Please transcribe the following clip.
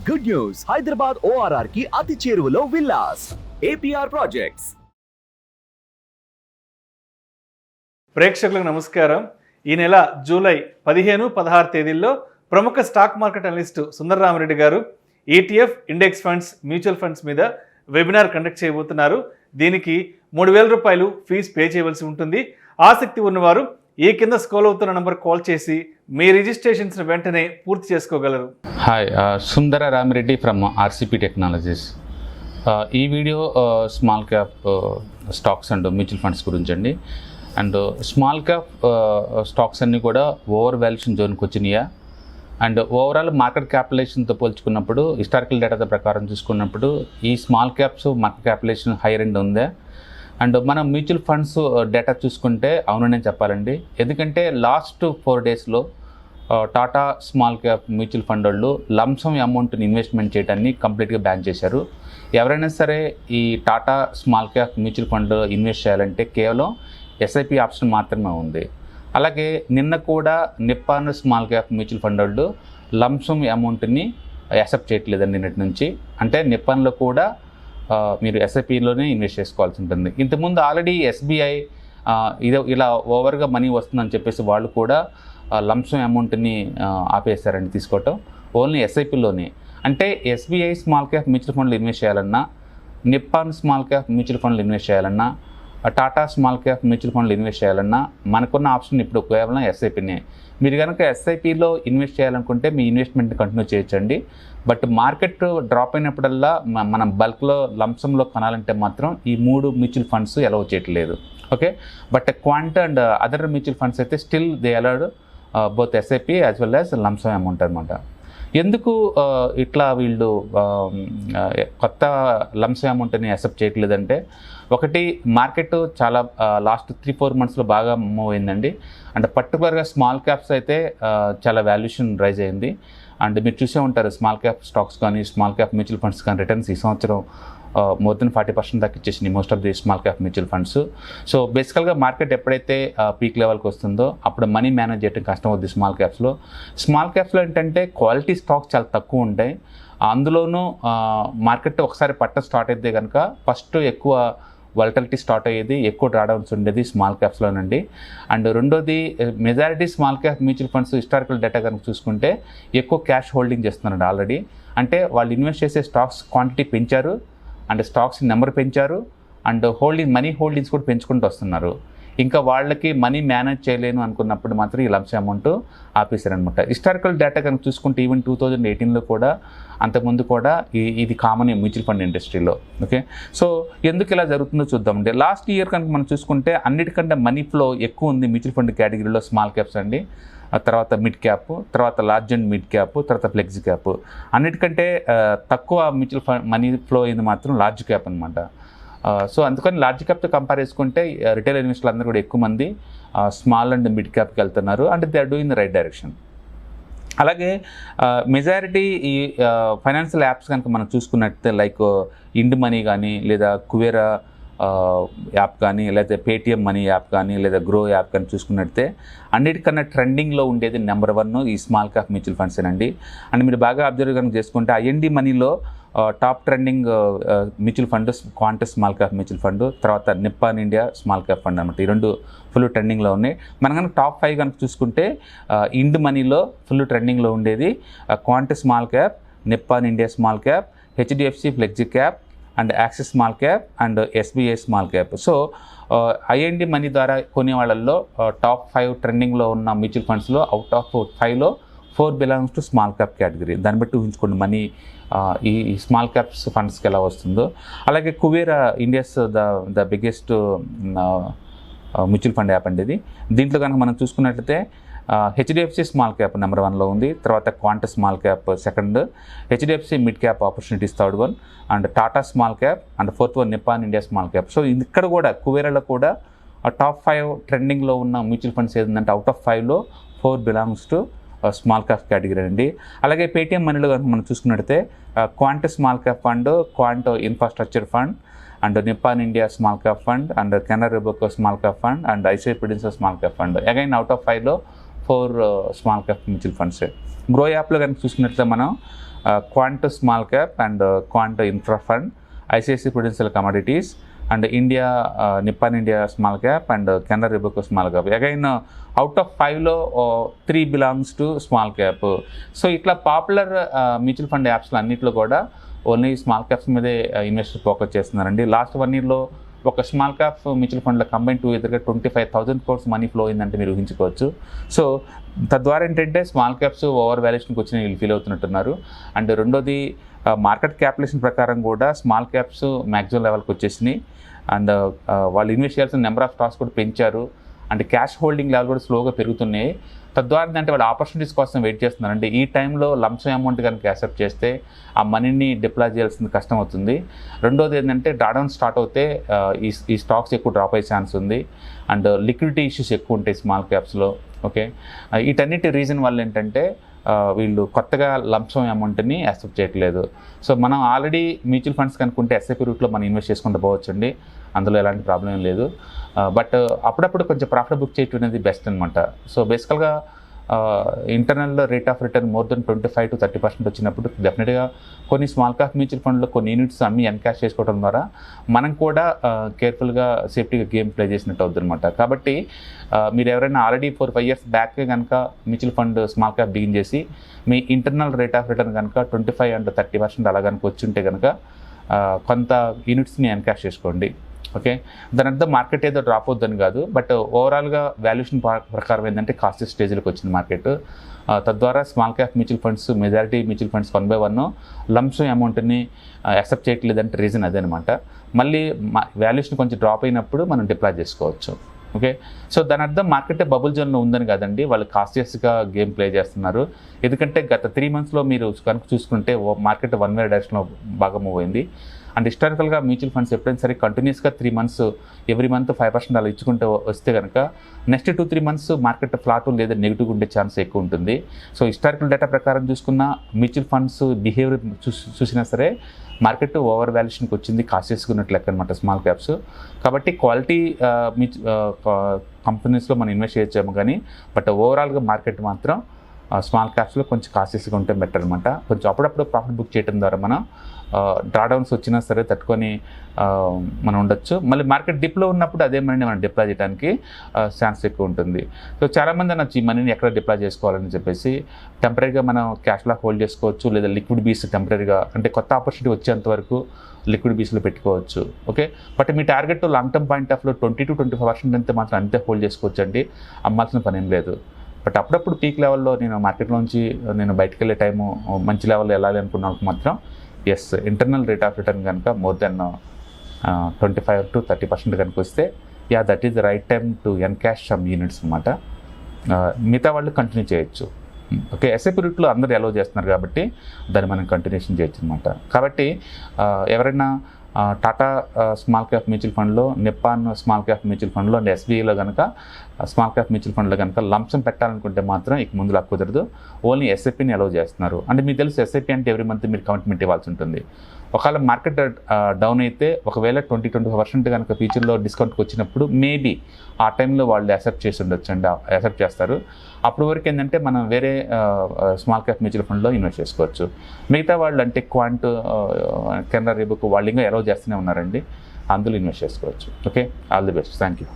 Good news, Hyderabad ORR కి అతి చేరువలో విల్లాస్ APR ప్రాజెక్ట్స్. ప్రేక్షకులకు నమస్కారం. ఈ నెల జూలై 15-16 తేదీల్లో ప్రముఖ స్టాక్ మార్కెట్ అనలిస్ట్ సుందర రామిరెడ్డి గారు ETF, index funds, mutual funds మీద వెబినార్ కండక్ట్ చేయబోతున్నారు. దీనికి 3,000 రూపాయలు ఫీజు పే చేయవలసి ఉంటుంది. ఆసక్తి ఉన్నవారు ఈ కింద స్క్రోల్ అవుతున్న నంబర్ కాల్ చేసి మీ రిజిస్ట్రేషన్స్ వెంటనే పూర్తి చేసుకోగలరు. Hi, Sundara Rami Reddy from RCP Technologies. ఈ video small cap stocks and mutual funds గురించి అండి. అండ్ స్మాల్ క్యాప్ స్టాక్స్ అన్నీ కూడా ఓవర్ వాల్యుయేషన్ జోన్కి వచ్చినాయా, అండ్ ఓవరాల్ మార్కెట్ క్యాపిటలైజేషన్తో పోల్చుకున్నప్పుడు హిస్టారికల్ డేటా ప్రకారం చూసుకున్నప్పుడు ఈ small caps market capitalisation higher end ఉందా, అండ్ మనం మ్యూచువల్ ఫండ్స్ డేటా చూసుకుంటే అవుననే చెప్పాలండి. ఎందుకంటే లాస్ట్ 4 డేస్లో Tata small cap mutual fund వాళ్ళు లంసమ్ అమౌంట్ని ఇన్వెస్ట్మెంట్ చేయడాన్ని కంప్లీట్గా బ్యాన్ చేశారు. ఎవరైనా సరే ఈ టాటా స్మాల్ క్యాప్ మ్యూచువల్ ఫండ్లో ఇన్వెస్ట్ చేయాలంటే కేవలం SIP ఆప్షన్ మాత్రమే ఉంది. అలాగే నిన్న కూడా Nippon small cap mutual fund వాళ్ళు లంసమ్ అమౌంట్ని యాక్సెప్ట్ చేయట్లేదండి నిన్నటి నుంచి. అంటే నిప్పాన్లో కూడా మీరు SIPలోనే ఇన్వెస్ట్ చేసుకోవాల్సి ఉంటుంది. ఇంతకుముందు ఆల్రెడీ SBI ఇలా ఓవర్గా మనీ వస్తుందని చెప్పేసి వాళ్ళు కూడా లంసమ్ అమౌంట్ని ఆపేశారండి తీసుకోవటం. ఓన్లీ SIPలోనే. అంటే SBI స్మాల్ క్యాప్ మ్యూచువల్ ఫండ్లు ఇన్వెస్ట్ చేయాలన్నా, నిప్పాన్ స్మాల్ క్యాప్ మ్యూచువల్ ఫండ్లు ఇన్వెస్ట్ చేయాలన్నా, టాటా స్మాల్ క్యాప్ మ్యూచువల్ ఫండ్లు ఇన్వెస్ట్ చేయాలన్నా మనకున్న ఆప్షన్ ఇప్పుడు కేవలం SIPనే. మీరు కనుక SIPలో ఇన్వెస్ట్ చేయాలనుకుంటే మీ ఇన్వెస్ట్మెంట్ని కంటిన్యూ చేయొచ్చండి. బట్ మార్కెట్ డ్రాప్ అయినప్పుడల్లా మనం బల్క్లో లంసంలో కొనాలంటే మాత్రం ఈ 3 మ్యూచువల్ ఫండ్స్ అలౌ చేయట్లేదు. Okay, but Quant and other mutual funds అయితే still they allowed both SIP as well as lump sum amount అనమాట. ఎందుకు ఇట్లా వీళ్ళు కొత్త లంసమ్ అమౌంట్ని యాక్సెప్ట్ చేయట్లేదంటే, ఒకటి మార్కెట్ చాలా లాస్ట్ 3-4 మంత్స్లో బాగా మూవ్ అయిందండి. అండ్ పర్టికులర్గా స్మాల్ క్యాప్స్ అయితే చాలా వాల్యుయేషన్ రైజ్ అయింది. అండ్ మీరు చూసే ఉంటారు స్మాల్ క్యాప్ స్టాక్స్ కానీ స్మాల్ క్యాప్ మ్యూచువల్ ఫండ్స్ కానీ రిటర్న్స్ ఈ సంవత్సరం మోర్ దెన్ 40% దాకా ఇచ్చేసింది most of the small cap mutual funds. So బేసికల్గా మార్కెట్ ఎప్పుడైతే పీక్ లెవెల్కి వస్తుందో అప్పుడు మనీ మేనేజ్ చేయడం కష్టం అవుద్ది స్మాల్ క్యాప్స్లో. స్మాల్ క్యాప్స్లో ఏంటంటే క్వాలిటీ స్టాక్స్ చాలా తక్కువ ఉంటాయి. అందులోనూ మార్కెట్ ఒకసారి పట్ట స్టార్ట్ అయితే కనుక ఫస్ట్ ఎక్కువ వాలటిలిటీ స్టార్ట్ అయ్యేది, ఎక్కువ డ్రాడౌన్స్ ఉండేది స్మాల్ క్యాప్స్లోనండి. అండ్ రెండోది majority small cap mutual funds historical data కనుక చూసుకుంటే ఎక్కువ క్యాష్ హోల్డింగ్ చేస్తున్నారండి ఆల్రెడీ. అంటే వాళ్ళు ఇన్వెస్ట్ చేసే స్టాక్స్ క్వాంటిటీ పెంచారు, అండ్ స్టాక్స్ నెంబర్ పెంచారు, అండ్ మనీ హోల్డింగ్స్ కూడా పెంచుకుంటూ వస్తున్నారు. ఇంకా వాళ్ళకి మనీ మేనేజ్ చేయలేను అనుకున్నప్పుడు మాత్రం ఈ లంసమ్ అమౌంట్ ఆపేశారనమాట. హిస్టారికల్ డేటా కనుక చూసుకుంటే ఈవెన్ 2018లో కూడా అంతకుముందు కూడా ఇది కామన్ మ్యూచువల్ ఫండ్ ఇండస్ట్రీలో. ఓకే, సో ఎందుకు ఇలా జరుగుతుందో చూద్దామండి. లాస్ట్ ఇయర్ కనుక మనం చూసుకుంటే అన్నిటికంటే మనీ ఫ్లో ఎక్కువ ఉంది మ్యూచువల్ ఫండ్ కేటగిరీలో స్మాల్ క్యాప్స్ అండి, తర్వాత మిడ్ క్యాప్, తర్వాత లార్జ్ అండ్ మిడ్ క్యాప్, తర్వాత ఫ్లెక్సీ క్యాప్. అన్నిటికంటే తక్కువ మ్యూచువల్ ఫండ్ మనీ ఫ్లో అయింది మాత్రం లార్జ్ క్యాప్ అనమాట. సో అందుకని లార్జ్ క్యాప్తో కంపేర్ చేసుకుంటే రిటైల్ ఇన్వెస్టర్లు అందరూ కూడా ఎక్కువ మంది స్మాల్ అండ్ మిడ్ క్యాప్కి వెళ్తున్నారు. అంటే they are doing the right direction. అలాగే మెజారిటీ ఈ ఫైనాన్షియల్ యాప్స్ కనుక మనం చూసుకున్నట్లయితే లైక్ ఇండ్ మనీ కానీ, లేదా కువేరా యాప్ కానీ, లేదా పేటిఎం మనీ యాప్ కానీ, లేదా గ్రో యాప్ కానీ చూసుకున్నట్లయితే అన్నిటికన్నా ట్రెండింగ్లో ఉండేది నెంబర్ 1 ఈ స్మాల్ క్యాప్ మ్యూచువల్ ఫండ్స్ అండి. అండ్ మీరు బాగా అబ్జర్వ్ కనుక చేసుకుంటే IND మనీలో top trending mutual fund Quant's small cap mutual fund, తర్వాత Nippon India small cap fund అనమాట. ఈ 2 ఫుల్ ట్రెండింగ్లో ఉన్నాయి. మనం కనుక టాప్ 5 కనుక చూసుకుంటే ఇండ్ మనీలో ఫుల్ ట్రెండింగ్లో ఉండేది Quant's small cap, Nippon India small cap, HDFC flexi cap, and Axis small cap, and SBI small cap. So IND money ద్వారా కొనే వాళ్ళల్లో టాప్ 5 ట్రెండింగ్లో ఉన్న మ్యూచువల్ ఫండ్స్లో అవుట్ ఆఫ్ 5లో 4 belongs to small cap category. దాన్ని బట్టి ఊహించుకోండి మనీ ఈ స్మాల్ క్యాప్స్ ఫండ్స్కి ఎలా వస్తుందో. అలాగే Kuvera India's the biggest mutual fund app అండి ఇది. దీంట్లో కనుక మనం చూసుకున్నట్లయితే HDFC స్మాల్ క్యాప్ నెంబర్ 1లో ఉంది, తర్వాత Quant's small cap second, HDFC mid cap opportunities third one, and Tata small cap, and 4th one Nippon India small cap. So ఇక్కడ కూడా కువేరాలో కూడా టాప్ 5 ట్రెండింగ్లో ఉన్న మ్యూచువల్ ఫండ్స్ ఏదంటే అవుట్ ఆఫ్ 5లో 4 belongs to small cap category అండి. అలాగే పేటిఎం మనీలో కనుక మనం చూసుకున్నట్లయితే quant small cap fund, quant infrastructure fund, and Nippon India Small Cap Fund, and Canara Robeco Small Cap Fund, and ICICI Prudential Small Cap Fund. Again, out of 5 లో 4 small cap mutual funds. Groww యాప్లో కనుక చూసుకున్నట్లయితే మనం Quant small cap and Quant infra fund, ICICI Prudential commodities and India Nippon India small cap and Canara Robeco small cap. Again out of 5లో 3 belongs to small cap. So ఇట్లా popular mutual fund యాప్స్లో అన్నింటిలో కూడా only small caps మీదే investor focus చేస్తున్నారండి. Last 1 yearలో ఒక small cap mutual ఫండ్లో కంబైన్ టుగెదర్గా 25,000 crores మనీ ఫ్లో అయిందంటే మీరు ఊహించుకోవచ్చు. సో తద్వారా ఏంటంటే స్మాల్ క్యాప్స్ ఓవర్ వాల్యుయేషన్కి వచ్చిన వీళ్ళు ఫీల్ అవుతున్నట్టున్నారు. అండ్ రెండోది మార్కెట్ క్యాపిటలేషన్ ప్రకారం కూడా స్మాల్ క్యాప్స్ మ్యాక్సిమం లెవెల్కి వచ్చేసినాయి. అండ్ వాళ్ళు ఇన్వెస్ట్ చేయాల్సిన నెంబర్ ఆఫ్ స్టాక్స్ కూడా పెంచారు. అండ్ క్యాష్ హోల్డింగ్ లెవెల్ కూడా స్లోగా పెరుగుతున్నాయి. తద్వారా అంటే వాళ్ళు ఆపర్చునిటీస్ కోసం వెయిట్ చేస్తున్నారు. అంటే ఈ టైంలో లంప్సమ్ అమౌంట్ కనుక యాక్సెప్ట్ చేస్తే ఆ మనీని డిప్లాయ్ చేయాల్సింది కష్టం అవుతుంది. రెండోది ఏంటంటే డ్రాడౌన్ స్టార్ట్ అవుతే ఈ స్టాక్స్ ఎక్కువ డ్రాప్ అయ్యే ఛాన్స్ ఉంది. అండ్ లిక్విడిటీ ఇష్యూస్ ఎక్కువ ఉంటాయి స్మాల్ క్యాప్స్లో. ఓకే, వీటన్నిటి రీజన్ వల్ల ఏంటంటే వీళ్ళు కొత్తగా లంప్సమ్ అమౌంట్ని యాక్సెప్ట్ చేయట్లేదు. సో మనం ఆల్రెడీ మ్యూచువల్ ఫండ్స్ కనుక్కుంటే ఎస్ఐపి రూట్లో మనం ఇన్వెస్ట్ చేసుకుంటూ పోవచ్చండి, అందులో ఎలాంటి ప్రాబ్లం ఏం లేదు. బట్ అప్పుడప్పుడు కొంచెం ప్రాఫిట్ బుక్ చేయటం అనేది బెస్ట్ అనమాట. సో బేసికల్గా internal rate of return more than 25 to 30% వచ్చినప్పుడు డెఫినెట్గా కొన్ని స్మాల్ క్యాప్ మ్యూచువల్ ఫండ్లో కొన్ని యూనిట్స్ అమ్మి ఎన్కాష్ చేసుకోవడం ద్వారా మనం కూడా కేర్ఫుల్గా సేఫ్టీగా గేమ్ ప్లే చేసినట్టు అవుతుంది అనమాట. కాబట్టి మీరు ఎవరైనా ఆల్రెడీ 4-5 years బ్యాక్ కనుక mutual fund small cap begin చేసి మీ ఇంటర్నల్ రేట్ ఆఫ్ రిటర్న్ కనుక 25 and 30% అలా కనుక వచ్చి ఉంటే కనుక కొంత యూనిట్స్ని ఎన్కాష్ చేసుకోండి. ఓకే, దాని అర్థం మార్కెట్ ఏదో డ్రాప్ అవుద్దని కాదు, బట్ ఓవరాల్గా వాల్యుయేషన్ ప్రకారం ఏంటంటే కాస్ట్ స్టేజ్లోకి వచ్చింది మార్కెట్. తద్వారా small cap mutual funds majority mutual funds 1/1 lump sum అమౌంట్ని యాక్సెప్ట్ చేయట్లేదంటే రీజన్ అదేనమాట. మళ్ళీ వాల్యుయేషన్ కొంచెం డ్రాప్ అయినప్పుడు మనం డిప్లాయ్ చేసుకోవచ్చు. ఓకే, సో దాని అర్థం మార్కెట్ బబుల్ జోన్లో ఉందని కాదండి, వాళ్ళు కాస్టియస్గా గేమ్ ప్లే చేస్తున్నారు. ఎందుకంటే గత 3 monthsలో మీరు కనుక చూసుకుంటే మార్కెట్ వన్ వే డైరెక్షన్లో బాగా మూవ్ అయింది. అండ్ హిస్టారికల్గా మ్యూచువల్ ఫండ్స్ ఎప్పుడైనా సరే కంటిన్యూస్గా 3 months ఎవ్రీ మంత్ 5% అలా ఇచ్చుకుంటూ వస్తే కనుక నెక్స్ట్ 2-3 months మార్కెట్ ఫ్లాట్ లేదా నెగిటివ్ ఉండే ఛాన్స్ ఎక్కువ ఉంటుంది. సో హిస్టారికల్ డేటా ప్రకారం చూసుకున్న మ్యూచువల్ ఫండ్స్ బిహేవియర్ చూసినా సరే మార్కెట్ ఓవర్ వాల్యుయేషన్కి వచ్చింది, కాస్టియస్గా ఉన్నట్లు లెక్క అనమాట స్మాల్ క్యాప్స్. కాబట్టి క్వాలిటీ కంపెనీస్లో మనం ఇన్వెస్ట్ చేయొచ్చాము కానీ బట్ ఓవరాల్గా మార్కెట్ మాత్రం స్మాల్ క్యాప్స్లో కొంచెం కాస్టియస్గా ఉంటే బెటర్ అనమాట. కొంచెం అప్పుడప్పుడు ప్రాఫిట్ బుక్ చేయడం ద్వారా మనం డ్రాడౌన్స్ వచ్చినా సరే తట్టుకొని మనం ఉండొచ్చు. మళ్ళీ మార్కెట్ డిప్లో ఉన్నప్పుడు అదే మనీని మనం డిప్లాయ్ చేయడానికి ఛాన్స్ ఎక్కువ ఉంటుంది. సో చాలామంది అనొచ్చు ఈ మనీని ఎక్కడ డిప్లాయ్ చేసుకోవాలని చెప్పేసి టెంపరీగా మనం క్యాష్లా హోల్డ్ చేసుకోవచ్చు, లేదా లిక్విడ్ బీస్ టెంపరీగా అంటే కొత్త ఆపర్చునిటీ వచ్చేంత వరకు లిక్విడ్ బీస్లో పెట్టుకోవచ్చు. Okay, but me target long term point ఆఫ్లో 20 to 25% అంతే మాత్రం అంతే హోల్డ్ చేసుకోవచ్చు అండి, అమ్మాల్సిన పని ఏం లేదు. బట్ అప్పుడప్పుడు పీక్ లెవెల్లో నేను మార్కెట్లోంచి నేను బయటకు వెళ్ళే టైము మంచి లెవెల్లో వెళ్ళాలి అనుకున్నప్పుడు మాత్రం ఎస్ ఇంటర్నల్ రేట్ ఆఫ్ రిటర్న్ కనుక మోర్ దెన్ 25 to 30% కనుక వస్తే that is the right time to encash some units అనమాట. మిగతా వాళ్ళు కంటిన్యూ చేయొచ్చు. ఓకే, ఎస్ఐపి రూట్లో అందరూ అలౌ చేస్తున్నారు కాబట్టి దాన్ని మనం కంటిన్యూషన్ చేయొచ్చు అనమాట. కాబట్టి ఎవరైనా టాటా స్మాల్ క్యాప్ మ్యూచువల్ ఫండ్లో, నిప్పాన్ స్మాల్ క్యాప్ మ్యూచువల్ ఫండ్లో అండ్ ఎస్బీఐలో కనుక స్మాల్ క్యాప్ మ్యూచువల్ ఫండ్లో కనుక లంప్సమ్ పెట్టాలనుకుంటే మాత్రం ఇక ముందులా కుదరదు, ఓన్లీ ఎస్ఐపిని అలౌ చేస్తున్నారు. అంటే మీకు తెలుసు ఎస్ఐపి అంటే ఎవ్రీ మంత్ మీరు కమిట్మెంట్ ఇవ్వాల్సి ఉంటుంది. ఒకవేళ మార్కెట్ డౌన్ అయితే ఒకవేళ 20-25% కనుక ఫ్యూచర్లో డిస్కౌంట్కి వచ్చినప్పుడు మేబీ ఆ టైంలో వాళ్ళు యాక్సెప్ట్ చేసి ఉండొచ్చు అండి, యాక్సెప్ట్ చేస్తారు. అప్పటి వరకు ఏంటంటే మనం వేరే స్మాల్ క్యాప్ మ్యూచువల్ ఫండ్లో ఇన్వెస్ట్ చేసుకోవచ్చు. మిగతా వాళ్ళు అంటే క్వాంట్, కెనరా రిబోకో వాళ్ళు ఇంకా అలౌ చేస్తూనే ఉన్నారండి, అందులో ఇన్వెస్ట్ చేసుకోవచ్చు. Okay, all the best, thank you.